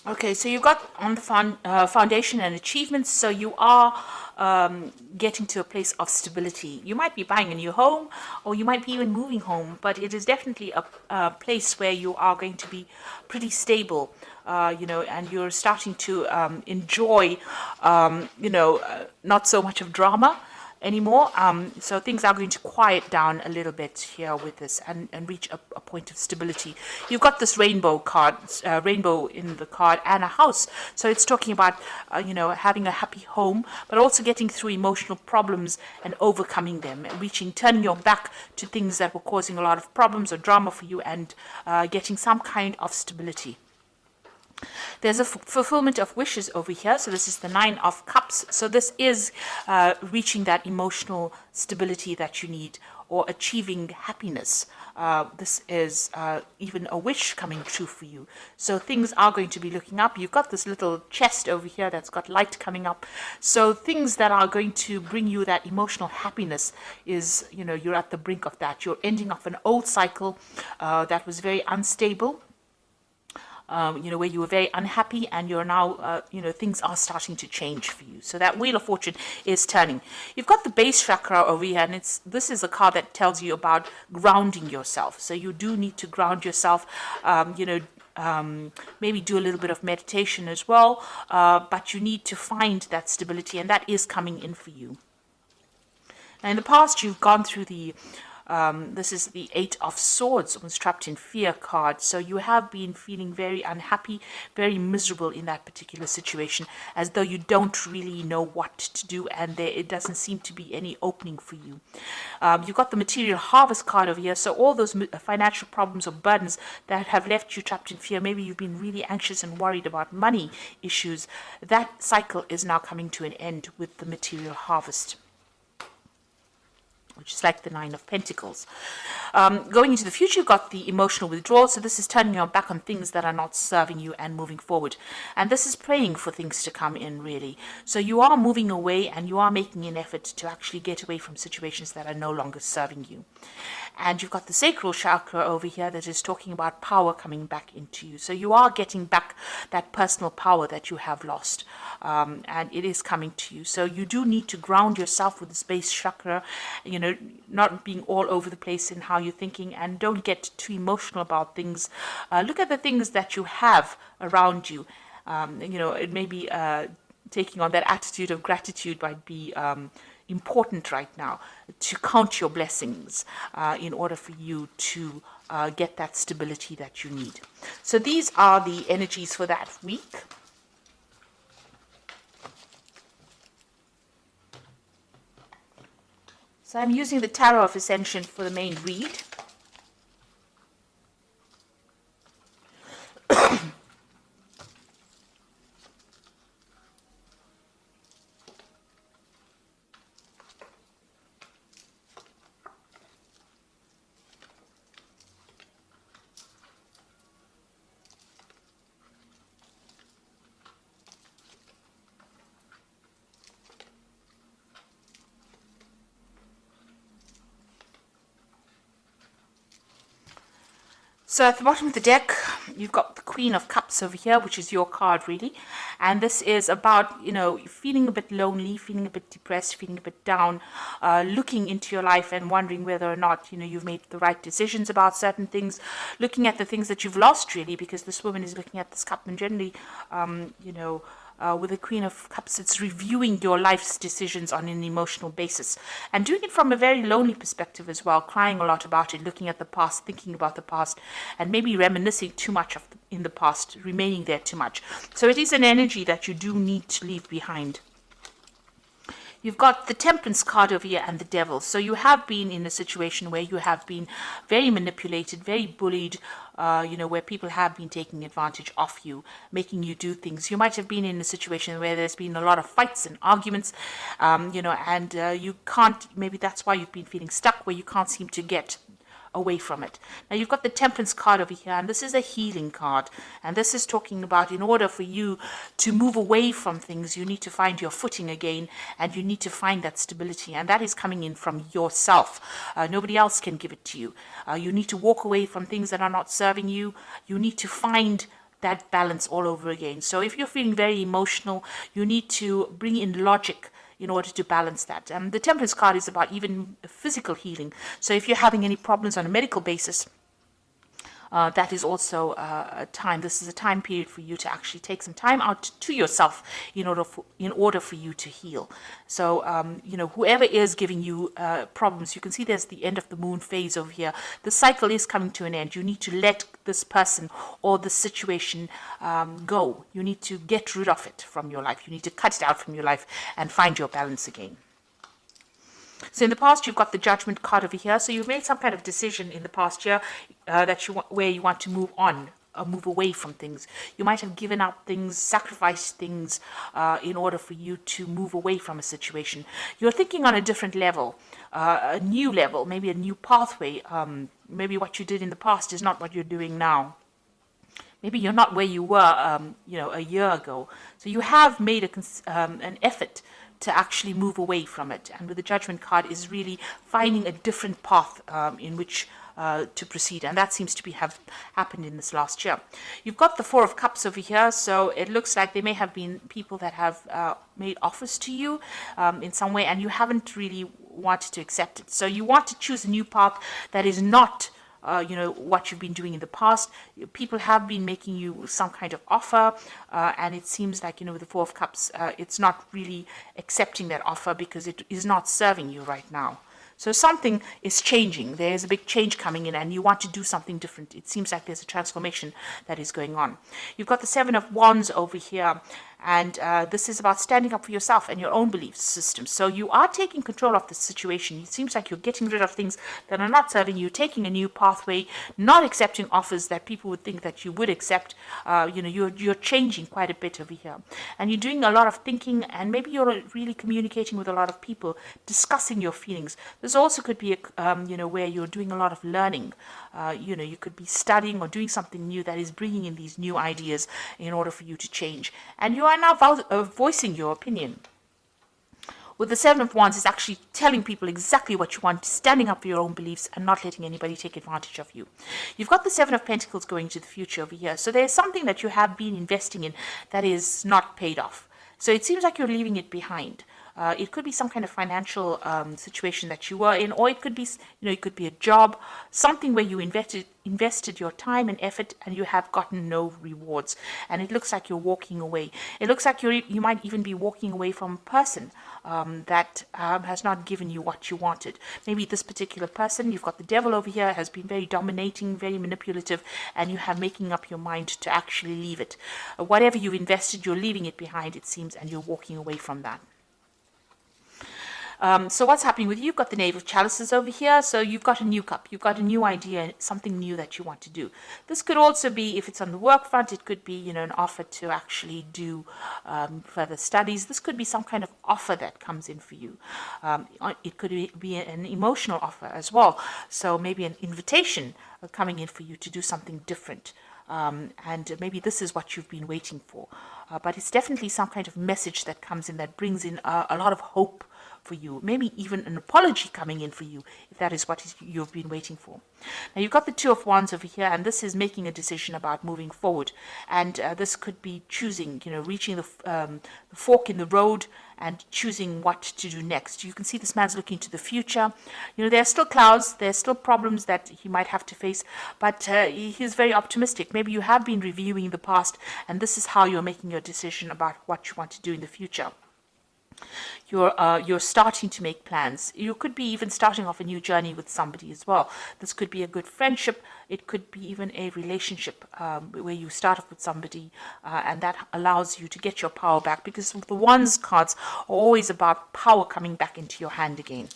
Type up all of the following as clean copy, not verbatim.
Okay, so you've got on the foundation and achievements, so you are getting to a place of stability. You might be buying a new home, or you might be even moving home, but it is definitely a place where you are going to be pretty stable, and you're starting to enjoy, not so much of drama anymore. So things are going to quiet down a little bit here with this and reach a point of stability. You've got this rainbow card, rainbow in the card, and a house. So it's talking about, having a happy home, but also getting through emotional problems and overcoming them, and turning your back to things that were causing a lot of problems or drama for you, and getting some kind of stability. There's a fulfillment of wishes over here. So this is the Nine of Cups. So this is reaching that emotional stability that you need, or achieving happiness. This is even a wish coming true for you. So things are going to be looking up. You've got this little chest over here that's got light coming up. So things that are going to bring you that emotional happiness is, you're at the brink of that. You're ending off an old cycle that was very unstable. Where you were very unhappy, and you're now, things are starting to change for you. So that Wheel of Fortune is turning. You've got the base chakra over here, and this is a card that tells you about grounding yourself. So you do need to ground yourself, maybe do a little bit of meditation as well, but you need to find that stability, and that is coming in for you. Now, in the past, you've gone through this is the Eight of Swords, was trapped in fear card. So you have been feeling very unhappy, very miserable in that particular situation, as though you don't really know what to do, and it doesn't seem to be any opening for you. You've got the Material Harvest card over here. So all those financial problems or burdens that have left you trapped in fear, maybe you've been really anxious and worried about money issues, that cycle is now coming to an end with the Material Harvest, which is like the Nine of Pentacles. Going into the future, you've got the emotional withdrawal. So this is turning your back on things that are not serving you and moving forward. And this is praying for things to come in, really. So you are moving away, and you are making an effort to actually get away from situations that are no longer serving you. And you've got the sacral chakra over here that is talking about power coming back into you. So you are getting back that personal power that you have lost. And it is coming to you. So you do need to ground yourself with the base chakra, not being all over the place in how you're thinking, and don't get too emotional about things. Look at the things that you have around you. It may be taking on that attitude of gratitude might be important right now, to count your blessings in order for you to get that stability that you need. So these are the energies for that week. So I'm using the Tarot of Ascension for the main read. So at the bottom of the deck, you've got the Queen of Cups over here, which is your card, really. And this is about, feeling a bit lonely, feeling a bit depressed, feeling a bit down, looking into your life and wondering whether or not, you've made the right decisions about certain things, looking at the things that you've lost, really, because this woman is looking at this cup, and generally, with the Queen of Cups, it's reviewing your life's decisions on an emotional basis, and doing it from a very lonely perspective as well, crying a lot about it, looking at the past, thinking about the past, and maybe reminiscing too much in the past, remaining there too much. So it is an energy that you do need to leave behind. You've got the Temperance card over here and the Devil. So you have been in a situation where you have been very manipulated, very bullied, where people have been taking advantage of you, making you do things. You might have been in a situation where there's been a lot of fights and arguments, and you can't, maybe that's why you've been feeling stuck, where you can't seem to get away from it. Now you've got the Temperance card over here, and this is a healing card, and this is talking about, in order for you to move away from things, you need to find your footing again, and you need to find that stability, and that is coming in from yourself. Nobody else can give it to you. You need to walk away from things that are not serving you. You need to find that balance all over again. So if you're feeling very emotional, you need to bring in logic in order to balance that. The Temperance card is about even physical healing. So if you're having any problems on a medical basis, that is also a time. This is a time period for you to actually take some time out to yourself in order for you to heal. So whoever is giving you problems, you can see there's the end of the moon phase over here. The cycle is coming to an end. You need to let this person or the situation go. You need to get rid of it from your life. You need to cut it out from your life and find your balance again. So in the past, you've got the Judgment card over here. So you've made some kind of decision in the past year where you want to move on, or move away from things. You might have given up things, sacrificed things in order for you to move away from a situation. You're thinking on a different level, a new level, maybe a new pathway. Maybe what you did in the past is not what you're doing now. Maybe you're not where you were, a year ago. So you have made an effort to actually move away from it. And with the Judgment card is really finding a different path in which to proceed. And that seems to have happened in this last year. You've got the Four of Cups over here. So it looks like there may have been people that have made offers to you in some way, and you haven't really wanted to accept it. So you want to choose a new path that is not what you've been doing in the past. People have been making you some kind of offer, and it seems like, with the Four of Cups, it's not really accepting that offer because it is not serving you right now. So something is changing. There's a big change coming in and you want to do something different. It seems like there's a transformation that is going on. You've got the Seven of Wands over here. And this is about standing up for yourself and your own belief system. So you are taking control of the situation. It seems like you're getting rid of things that are not serving you, taking a new pathway, not accepting offers that people would think that you would accept. You're changing quite a bit over here. And you're doing a lot of thinking, and maybe you're really communicating with a lot of people, discussing your feelings. This also could be, where you're doing a lot of learning. You could be studying or doing something new that is bringing in these new ideas in order for you to change. And you are now voicing your opinion. With the Seven of Wands, it's actually telling people exactly what you want, standing up for your own beliefs and not letting anybody take advantage of you. You've got the Seven of Pentacles going to the future over here. So there's something that you have been investing in that is not paid off. So it seems like you're leaving it behind. It could be some kind of financial situation that you were in, or it could be, it could be a job, something where you invested your time and effort and you have gotten no rewards. And it looks like you're walking away. It looks like you might even be walking away from a person that has not given you what you wanted. Maybe this particular person, you've got the Devil over here, has been very dominating, very manipulative, and you have making up your mind to actually leave it. Whatever you've invested, you're leaving it behind, it seems, and you're walking away from that. So what's happening with you? You've got the Knave of Chalices over here. So you've got a new cup. You've got a new idea, something new that you want to do. This could also be, if it's on the work front, it could be, an offer to actually do further studies. This could be some kind of offer that comes in for you. It could be an emotional offer as well. So maybe an invitation coming in for you to do something different. And maybe this is what you've been waiting for. But it's definitely some kind of message that comes in that brings in a lot of hope for you, maybe even an apology coming in for you, if that is what you've been waiting for. Now you've got the Two of Wands over here, and this is making a decision about moving forward. And this could be choosing, reaching the fork in the road and choosing what to do next. You can see this man's looking to the future. There are still clouds, there's still problems that he might have to face, but he's very optimistic. Maybe you have been reviewing the past, and this is how you're making your decision about what you want to do in the future. You're starting to make plans. You could be even starting off a new journey with somebody as well. This could be a good friendship. It could be even a relationship where you start off with somebody and that allows you to get your power back, because the Wands cards are always about power coming back into your hand again.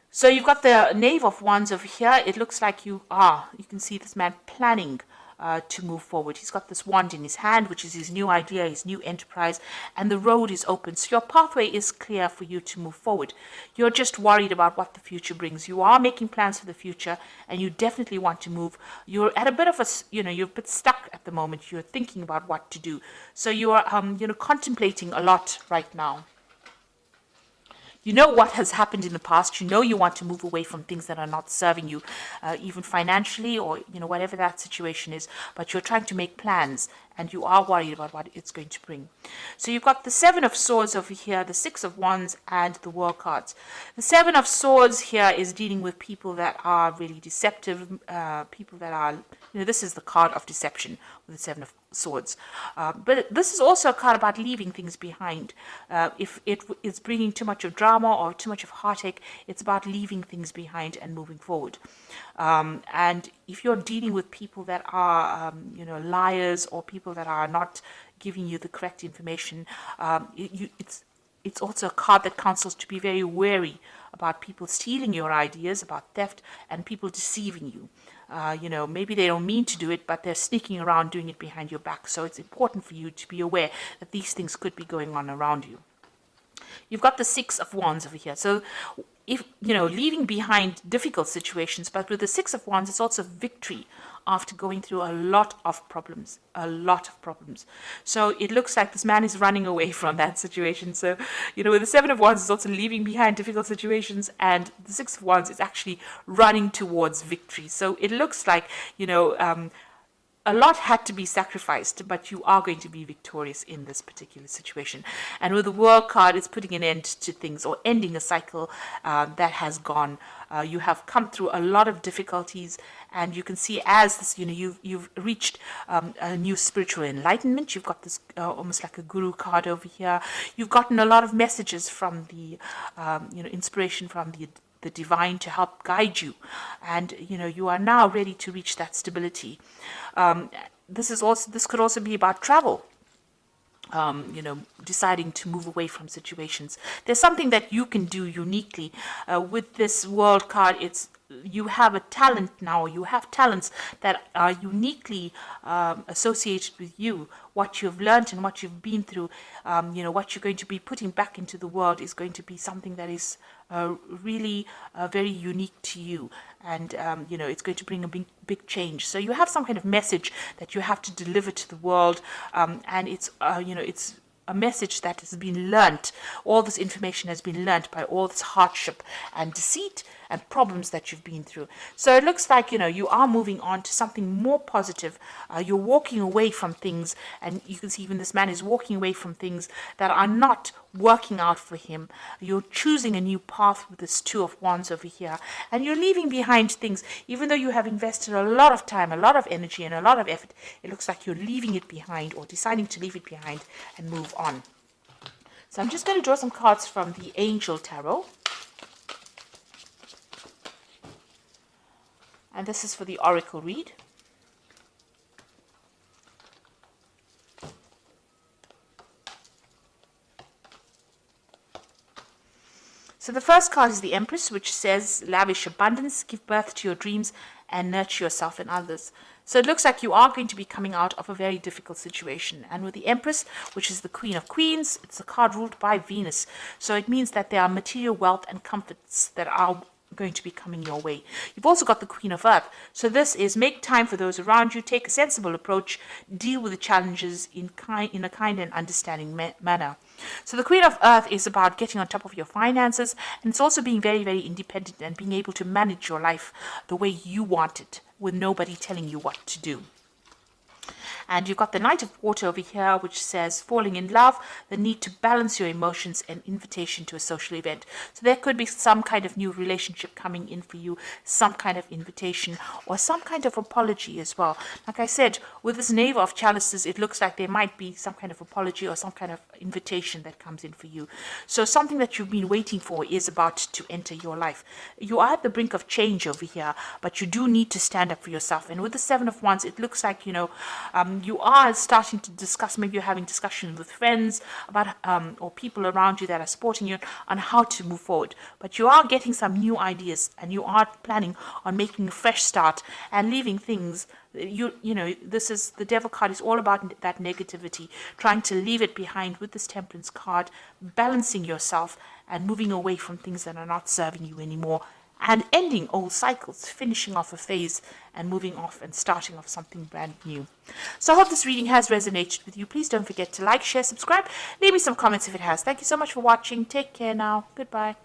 So you've got the Knave of Wands over here. It looks like you can see this man planning to move forward. He's got this wand in his hand, which is his new idea, his new enterprise, and the road is open. So your pathway is clear for you to move forward. You're just worried about what the future brings. You are making plans for the future, and you definitely want to move. You're at a bit of you're a bit stuck at the moment. You're thinking about what to do. So you are, contemplating a lot right now. You know what has happened in the past. You know you want to move away from things that are not serving you, even financially, or whatever that situation is. But you're trying to make plans, and you are worried about what it's going to bring. So you've got the Seven of Swords over here, the Six of Wands, and the World cards. The Seven of Swords here is dealing with people that are really deceptive, people that are, this is the card of deception with the Seven of Swords. But this is also a card about leaving things behind. If it is bringing too much of drama or too much of heartache, it's about leaving things behind and moving forward. And if you're dealing with people that are, liars, or people that are not giving you the correct information, it's also a card that counsels to be very wary about people stealing your ideas, about theft, and people deceiving you. Maybe they don't mean to do it, but they're sneaking around doing it behind your back. So it's important for you to be aware that these things could be going on around you. You've got the Six of Wands over here. So if, leaving behind difficult situations, but with the Six of Wands, it's also victory after going through a lot of problems. So it looks like this man is running away from that situation. So, with the Seven of Wands, it's also leaving behind difficult situations, and the Six of Wands is actually running towards victory. So it looks like, a lot had to be sacrificed, but you are going to be victorious in this particular situation. And with the World card, it's putting an end to things, or ending a cycle that has gone. You have come through a lot of difficulties, and you can see as this, you've reached a new spiritual enlightenment. You've got this almost like a guru card over here. You've gotten a lot of messages from the, inspiration from the divine to help guide you, and you are now ready to reach that stability. This could also be about travel. Deciding to move away from situations. There's something that you can do uniquely with this World card. You have a talent now. You have talents that are uniquely associated with you. What you've learned and what you've been through, what you're going to be putting back into the world is going to be something that is really very unique to you. And, it's going to bring a big change. So you have some kind of message that you have to deliver to the world. And it's a message that has been learnt. All this information has been learnt by all this hardship and deceit and problems that you've been through. So it looks like, you are moving on to something more positive. You're walking away from things, and you can see even this man is walking away from things that are not working out for him. You're choosing a new path with this Two of Wands over here, and you're leaving behind things. Even though you have invested a lot of time, a lot of energy, and a lot of effort, it looks like you're leaving it behind, or deciding to leave it behind and move on. So I'm just going to draw some cards from the Angel Tarot. And this is for the Oracle read. So the first card is the Empress, which says, lavish abundance, give birth to your dreams, and nurture yourself and others. So it looks like you are going to be coming out of a very difficult situation. And with the Empress, which is the Queen of Queens, it's a card ruled by Venus. So it means that there are material wealth and comforts that are going to be coming your way. You've also got the Queen of Earth. So this is make time for those around you, take a sensible approach, deal with the challenges in a kind and understanding manner. So the Queen of Earth is about getting on top of your finances, and it's also being very, very independent and being able to manage your life the way you want it, with nobody telling you what to do. And you've got the Knight of Water over here, which says falling in love, the need to balance your emotions, and invitation to a social event. So there could be some kind of new relationship coming in for you, some kind of invitation, or some kind of apology as well. Like I said, with this Knave of Chalices, it looks like there might be some kind of apology or some kind of invitation that comes in for you. So something that you've been waiting for is about to enter your life. You are at the brink of change over here, but you do need to stand up for yourself. And with the Seven of Wands, it looks like, you are starting to discuss, maybe you're having discussions with friends about or people around you that are supporting you on how to move forward. But you are getting some new ideas, and you are planning on making a fresh start and leaving things. This is the Devil card is all about that negativity, trying to leave it behind with this Temperance card, balancing yourself and moving away from things that are not serving you anymore. and ending old cycles, finishing off a phase and moving off and starting off something brand new. So I hope this reading has resonated with you. Please don't forget to like, share, subscribe. Leave me some comments if it has. Thank you so much for watching. Take care now. Goodbye.